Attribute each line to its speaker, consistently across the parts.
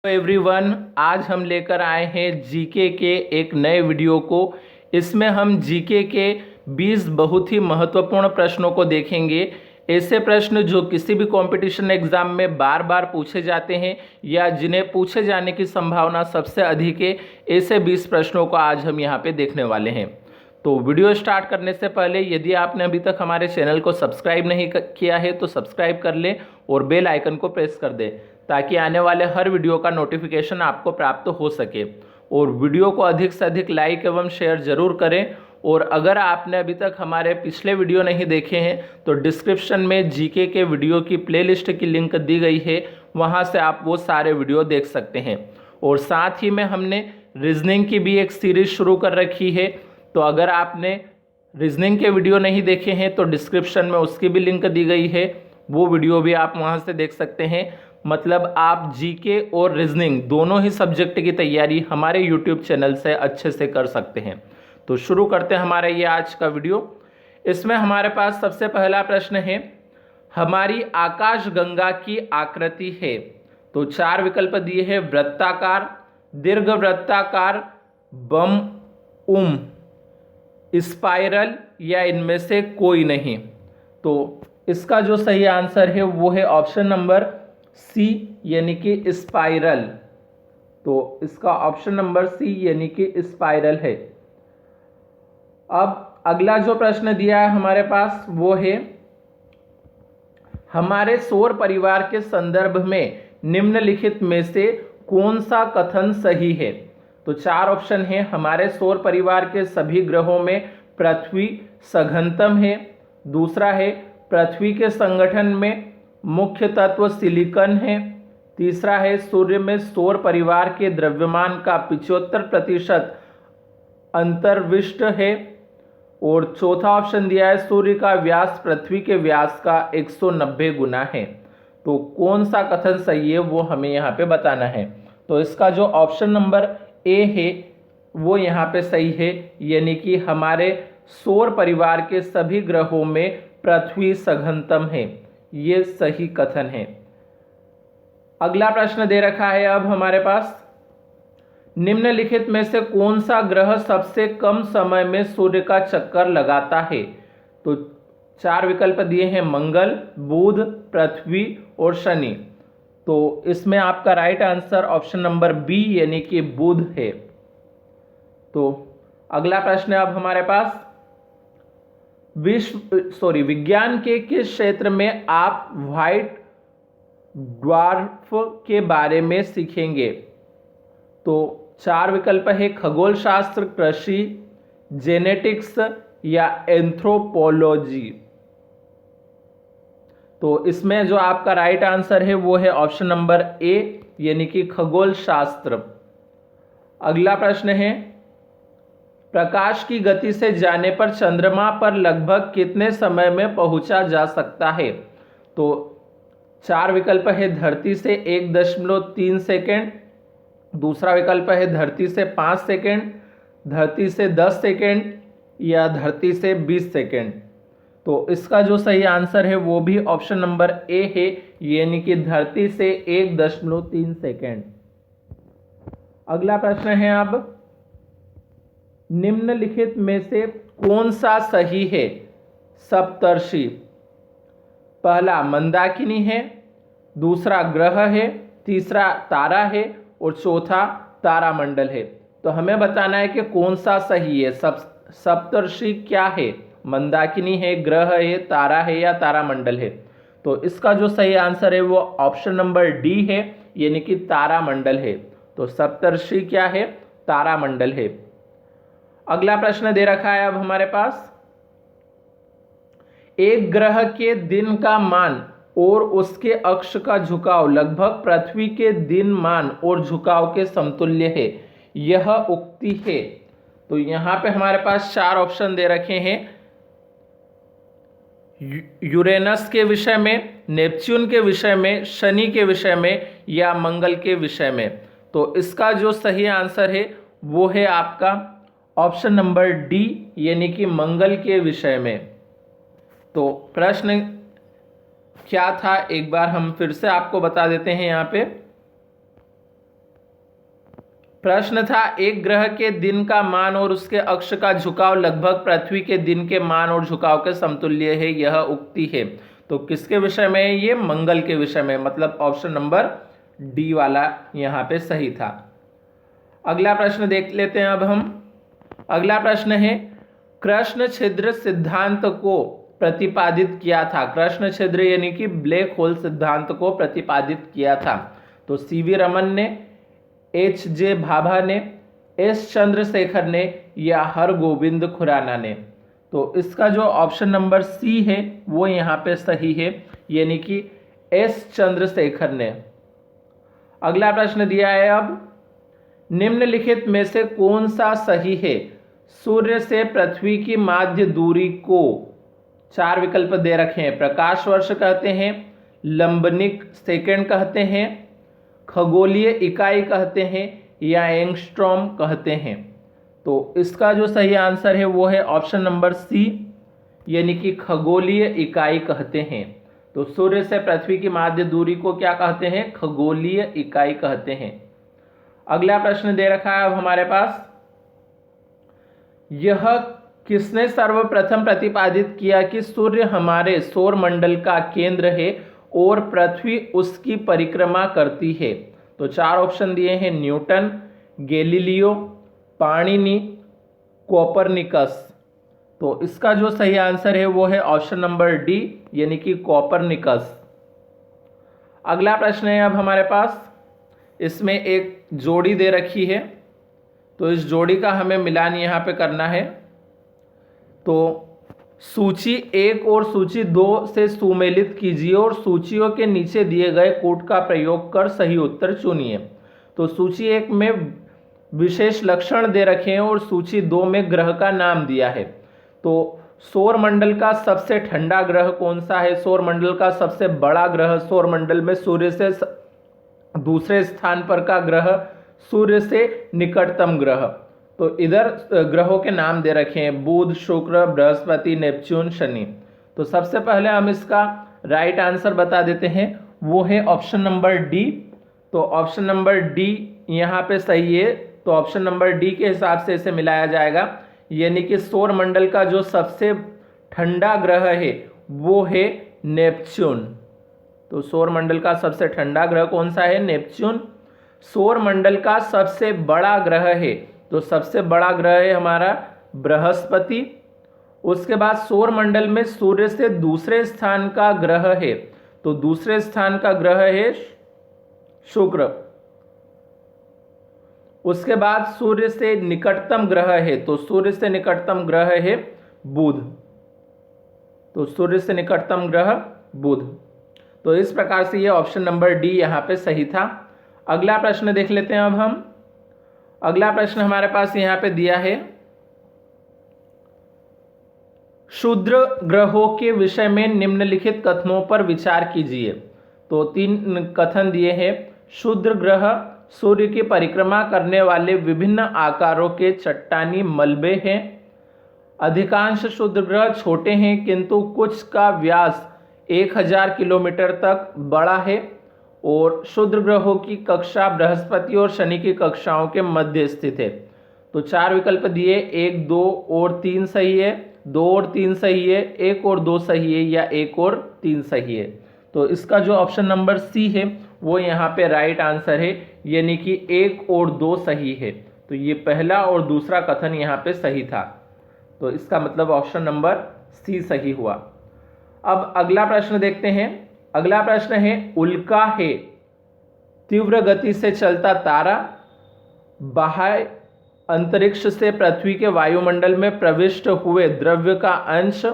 Speaker 1: Everyone, आज हम लेकर आए हैं जीके के एक नए वीडियो को। इसमें हम जीके के 20 बहुत ही महत्वपूर्ण प्रश्नों को देखेंगे। ऐसे प्रश्न जो किसी भी कंपटीशन एग्जाम में बार बार पूछे जाते हैं या जिन्हें पूछे जाने की संभावना सबसे अधिक है, ऐसे 20 प्रश्नों को आज हम यहाँ पे देखने वाले हैं। तो वीडियो स्टार्ट करने से पहले यदि आपने अभी तक हमारे चैनल को सब्सक्राइब नहीं किया है तो सब्सक्राइब कर लें और बेल आइकन को प्रेस कर दें ताकि आने वाले हर वीडियो का नोटिफिकेशन आपको प्राप्त हो सके। और वीडियो को अधिक से अधिक लाइक एवं शेयर जरूर करें। और अगर आपने अभी तक हमारे पिछले वीडियो नहीं देखे हैं तो डिस्क्रिप्शन में जीके के वीडियो की प्लेलिस्ट की लिंक दी गई है, वहां से आप वो सारे वीडियो देख सकते हैं। और साथ ही में हमने रीजनिंग की भी एक सीरीज शुरू कर रखी है, तो अगर आपने रीजनिंग के वीडियो नहीं देखे हैं तो डिस्क्रिप्शन में उसकी भी लिंक दी गई है, वो वीडियो भी आप वहां से देख सकते हैं। मतलब आप जीके और रीजनिंग दोनों ही सब्जेक्ट की तैयारी हमारे यूट्यूब चैनल से अच्छे से कर सकते हैं। तो शुरू करते हैं हमारा ये आज का वीडियो। इसमें हमारे पास सबसे पहला प्रश्न है, हमारी आकाशगंगा की आकृति है। तो 4 विकल्प दिए हैं, वृत्ताकार, दीर्घ वृत्ताकार, बम उम, स्पाइरल या इनमें से कोई नहीं। तो इसका जो सही आंसर है वो है ऑप्शन नंबर सी यानी कि स्पाइरल। तो इसका ऑप्शन नंबर सी यानी कि स्पाइरल है। अब अगला जो प्रश्न दिया है हमारे पास वो है, हमारे सौर परिवार के संदर्भ में निम्नलिखित में से कौन सा कथन सही है। तो 4 ऑप्शन है, हमारे सौर परिवार के सभी ग्रहों में पृथ्वी सघनतम है। दूसरा है, पृथ्वी के संगठन में मुख्य तत्व सिलिकॉन है। तीसरा है, सूर्य में सौर परिवार के द्रव्यमान का 75% अंतर्विष्ट है। और चौथा ऑप्शन दिया है, सूर्य का व्यास पृथ्वी के व्यास का 190 गुना है। तो कौन सा कथन सही है वो हमें यहाँ पे बताना है। तो इसका जो ऑप्शन नंबर ए है वो यहाँ पे सही है, यानी कि हमारे सौर परिवार के सभी ग्रहों में पृथ्वी सघनतम है, ये सही कथन है। अगला प्रश्न दे रखा है अब हमारे पास, निम्नलिखित में से कौन सा ग्रह सबसे कम समय में सूर्य का चक्कर लगाता है। तो 4 विकल्प दिए हैं, मंगल, बुध, पृथ्वी और शनि। तो इसमें आपका right answer option number B यानी कि बुध है। तो अगला प्रश्न है अब हमारे पास, विज्ञान के किस क्षेत्र में आप व्हाइट ड्वार्फ के बारे में सीखेंगे। तो 4 विकल्प है, खगोल शास्त्र, कृषि, जेनेटिक्स या एंथ्रोपोलॉजी। तो इसमें जो आपका राइट आंसर है वो है ऑप्शन नंबर ए यानी कि खगोल शास्त्र। अगला प्रश्न है, प्रकाश की गति से जाने पर चंद्रमा पर लगभग कितने समय में पहुंचा जा सकता है। तो 4 विकल्प है, धरती से 1.3 सेकेंड। दूसरा विकल्प है, धरती से 5 सेकेंड, धरती से 10 सेकेंड या धरती से 20 सेकेंड। तो इसका जो सही आंसर है वो भी ऑप्शन नंबर ए है, यानी कि धरती से 1.3 सेकेंड। अगला प्रश्न है अब, निम्नलिखित में से कौन सा सही है। सप्तर्षि, पहला मंदाकिनी है, दूसरा ग्रह है, तीसरा तारा है और चौथा तारामंडल है। तो हमें बताना है कि कौन सा सही है। सप्तर्षि क्या है, मंदाकिनी है, ग्रह है, तारा है या तारामंडल है। तो इसका जो सही आंसर है वो ऑप्शन नंबर डी है, यानी कि तारामंडल है। तो सप्तर्षि क्या है, तारामंडल है। अगला प्रश्न दे रखा है अब हमारे पास, एक ग्रह के दिन का मान और उसके अक्ष का झुकाव लगभग पृथ्वी के दिन मान और झुकाव के समतुल्य है, यह उक्ति है। तो यहां पे हमारे पास 4 ऑप्शन दे रखे हैं, यूरेनस के विषय में, नेपच्यून के विषय में, शनि के विषय में या मंगल के विषय में। तो इसका जो सही आंसर है वो है आपका ऑप्शन नंबर डी यानी कि मंगल के विषय में। तो प्रश्न क्या था एक बार हम फिर से आपको बता देते हैं। यहाँ पे प्रश्न था, एक ग्रह के दिन का मान और उसके अक्ष का झुकाव लगभग पृथ्वी के दिन के मान और झुकाव के समतुल्य है, यह उक्ति है। तो किसके विषय में है? ये मंगल के विषय में, मतलब ऑप्शन नंबर डी वाला यहाँ पे सही था। अगला प्रश्न देख लेते हैं अब हम। अगला प्रश्न है, कृष्ण छिद्र सिद्धांत को प्रतिपादित किया था। कृष्ण छिद्र यानी कि ब्लैक होल सिद्धांत को प्रतिपादित किया था। तो सीवी रमन ने, एच जे भाभा ने, एस चंद्रशेखर ने या हरगोविंद खुराना ने। तो इसका जो ऑप्शन नंबर सी है वो यहाँ पे सही है, यानी कि एस चंद्रशेखर ने। अगला प्रश्न दिया है अब, निम्नलिखित में से कौन सा सही है? सूर्य से पृथ्वी की माध्य दूरी को 4 विकल्प दे रखे हैं। प्रकाश वर्ष कहते हैं, लंबनिक सेकंड कहते हैं, खगोलीय इकाई कहते हैं या एंगस्ट्रॉम कहते हैं। तो इसका जो सही आंसर है वो है ऑप्शन नंबर सी, यानी कि खगोलीय इकाई कहते हैं। तो सूर्य से पृथ्वी की माध्य दूरी को क्या कहते हैं? खगोलीय इकाई कहते हैं। अगला प्रश्न दे रखा है अब हमारे पास, यह किसने सर्वप्रथम प्रतिपादित किया कि सूर्य हमारे सौर मंडल का केंद्र है और पृथ्वी उसकी परिक्रमा करती है? तो 4 ऑप्शन दिए हैं, न्यूटन, गैलीलियो, पाणिनि, कोपरनिकस। तो इसका जो सही आंसर है वो है ऑप्शन नंबर डी, यानी कि कोपरनिकस। अगला प्रश्न है अब हमारे पास, इसमें एक जोड़ी दे रखी है, तो इस जोड़ी का हमें मिलान यहाँ पे करना है। तो सूची 1 और सूची 2 से सुमेलित कीजिए और सूचियों के नीचे दिए गए कोड का प्रयोग कर सही उत्तर चुनिए। तो सूची 1 में विशेष लक्षण दे रखे हैं और सूची 2 में ग्रह का नाम दिया है। तो सौर मंडल का सबसे ठंडा ग्रह कौन सा है? सौर मंडल का सबसे बड़ा ग्रह, सौर मंडल में सूर्य से दूसरे स्थान पर का ग्रह, सूर्य से निकटतम ग्रह। तो इधर ग्रहों के नाम दे रखे हैं, बुध, शुक्र, बृहस्पति, नेपच्यून, शनि। तो सबसे पहले हम इसका राइट आंसर बता देते हैं, वो है ऑप्शन नंबर डी। तो ऑप्शन नंबर डी यहाँ पे सही है। तो ऑप्शन नंबर डी के हिसाब से इसे मिलाया जाएगा, यानी कि सौर मंडल का जो सबसे ठंडा ग्रह है वो है नेपच्यून। तो सौर मंडल का सबसे ठंडा ग्रह कौन सा है? नेपच्यून। सौर मंडल का सबसे बड़ा ग्रह है, तो सबसे बड़ा ग्रह है हमारा बृहस्पति। उसके बाद सौर मंडल में सूर्य से दूसरे स्थान का ग्रह है, तो दूसरे स्थान का ग्रह है शुक्र। उसके बाद सूर्य से निकटतम ग्रह है, तो सूर्य से निकटतम ग्रह है बुध। तो सूर्य से निकटतम ग्रह बुध। तो इस प्रकार से ये ऑप्शन नंबर डी यहाँ पे सही था। अगला प्रश्न देख लेते हैं अब हम। अगला प्रश्न हमारे पास यहाँ पे दिया है, क्षुद्र ग्रहों के विषय में निम्नलिखित कथनों पर विचार कीजिए। तो 3 कथन दिए हैं। क्षुद्र ग्रह सूर्य की परिक्रमा करने वाले विभिन्न आकारों के चट्टानी मलबे हैं। अधिकांश क्षुद्र ग्रह छोटे हैं किंतु कुछ का व्यास 1000 किलोमीटर तक बड़ा है। और क्षुद्र ग्रहों की कक्षा बृहस्पति और शनि की कक्षाओं के मध्य स्थित है। तो 4 विकल्प दिए, 1, 2 और 3 सही है, 2 और 3 सही है, 1 और 2 सही है या 1 और 3 सही है। तो इसका जो ऑप्शन नंबर सी है वो यहाँ पे राइट आंसर है, यानी कि 1 और 2 सही है। तो ये पहला और दूसरा कथन यहाँ पे सही था। तो इसका मतलब ऑप्शन नंबर सी सही हुआ। अब अगला प्रश्न देखते हैं। अगला प्रश्न है, उल्का है तीव्र गति से चलता तारा, बाह्य अंतरिक्ष से पृथ्वी के वायुमंडल में प्रविष्ट हुए द्रव्य का अंश,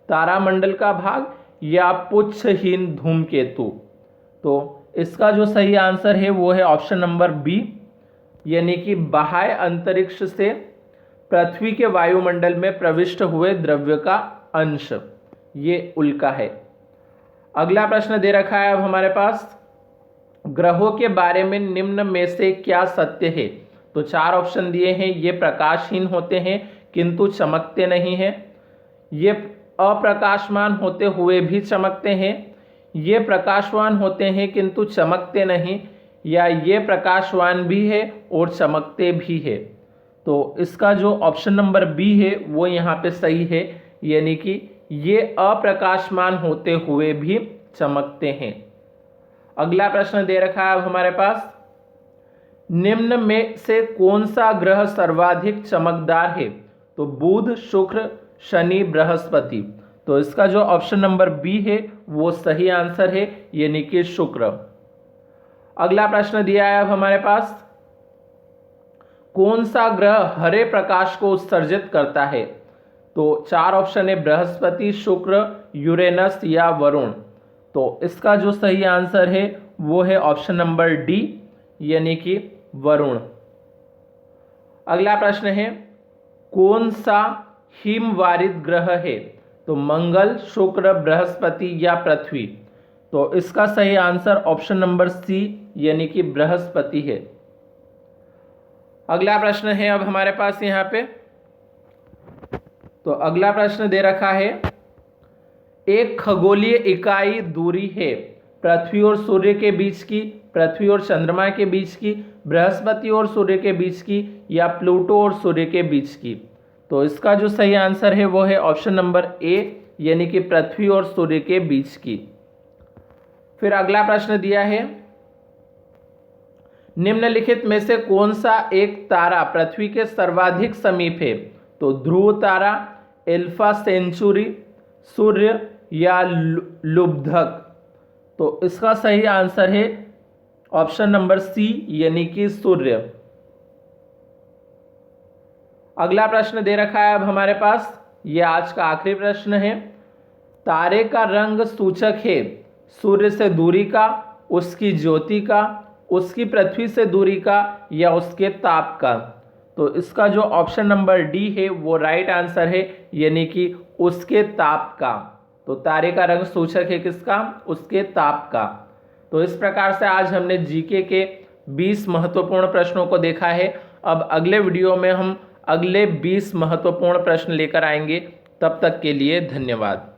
Speaker 1: तारामंडल का भाग या पुच्छहीन धूमकेतु। तो इसका जो सही आंसर है वो है ऑप्शन नंबर बी, यानी कि बाह्य अंतरिक्ष से पृथ्वी के वायुमंडल में प्रविष्ट हुए द्रव्य का अंश, ये उल्का है। अगला प्रश्न दे रखा है अब हमारे पास, ग्रहों के बारे में निम्न में से क्या सत्य है। तो 4 ऑप्शन दिए हैं। ये प्रकाशहीन होते हैं किंतु चमकते नहीं हैं, ये अप्रकाशमान होते हुए भी चमकते हैं, ये प्रकाशवान होते हैं किंतु चमकते नहीं, या ये प्रकाशवान भी है और चमकते भी है। तो इसका जो ऑप्शन नंबर बी है वो यहाँ पे सही है, यानी कि ये अप्रकाशमान होते हुए भी चमकते हैं। अगला प्रश्न दे रखा है अब हमारे पास, निम्न में से कौन सा ग्रह सर्वाधिक चमकदार है? तो बुध, शुक्र, शनि, बृहस्पति। तो इसका जो ऑप्शन नंबर बी है वो सही आंसर है, यानी कि शुक्र। अगला प्रश्न दिया है अब हमारे पास, कौन सा ग्रह हरे प्रकाश को उत्सर्जित करता है? तो चार ऑप्शन है, बृहस्पति, शुक्र, यूरेनस या वरुण। तो इसका जो सही आंसर है वो है ऑप्शन नंबर डी, यानी कि वरुण। अगला प्रश्न है, कौन सा हिमवारित ग्रह है? तो मंगल, शुक्र, बृहस्पति या पृथ्वी। तो इसका सही आंसर ऑप्शन नंबर सी, यानी कि बृहस्पति है। अगला प्रश्न है अब हमारे पास यहाँ पे, तो अगला प्रश्न दे रखा है, एक खगोलीय इकाई दूरी है पृथ्वी और सूर्य के बीच की, पृथ्वी और चंद्रमा के बीच की, बृहस्पति और सूर्य के बीच की या प्लूटो और सूर्य के बीच की। तो इसका जो सही आंसर है वो है ऑप्शन नंबर ए, यानी कि पृथ्वी और सूर्य के बीच की। फिर अगला प्रश्न दिया है, निम्नलिखित में से कौन सा एक तारा पृथ्वी के सर्वाधिक समीप है? तो ध्रुव तारा, एल्फा सेंचुरी, सूर्य या लुब्धक। तो इसका सही आंसर है ऑप्शन नंबर सी, यानी कि सूर्य। अगला प्रश्न दे रखा है अब हमारे पास, यह आज का आखिरी प्रश्न है, तारे का रंग सूचक है सूर्य से दूरी का, उसकी ज्योति का, उसकी पृथ्वी से दूरी का या उसके ताप का। तो इसका जो ऑप्शन नंबर डी है वो राइट आंसर है, यानी कि उसके ताप का। तो तारे का रंग सूचक है किसका? उसके ताप का। तो इस प्रकार से आज हमने जीके के 20 महत्वपूर्ण प्रश्नों को देखा है। अब अगले वीडियो में हम अगले 20 महत्वपूर्ण प्रश्न लेकर आएंगे। तब तक के लिए धन्यवाद।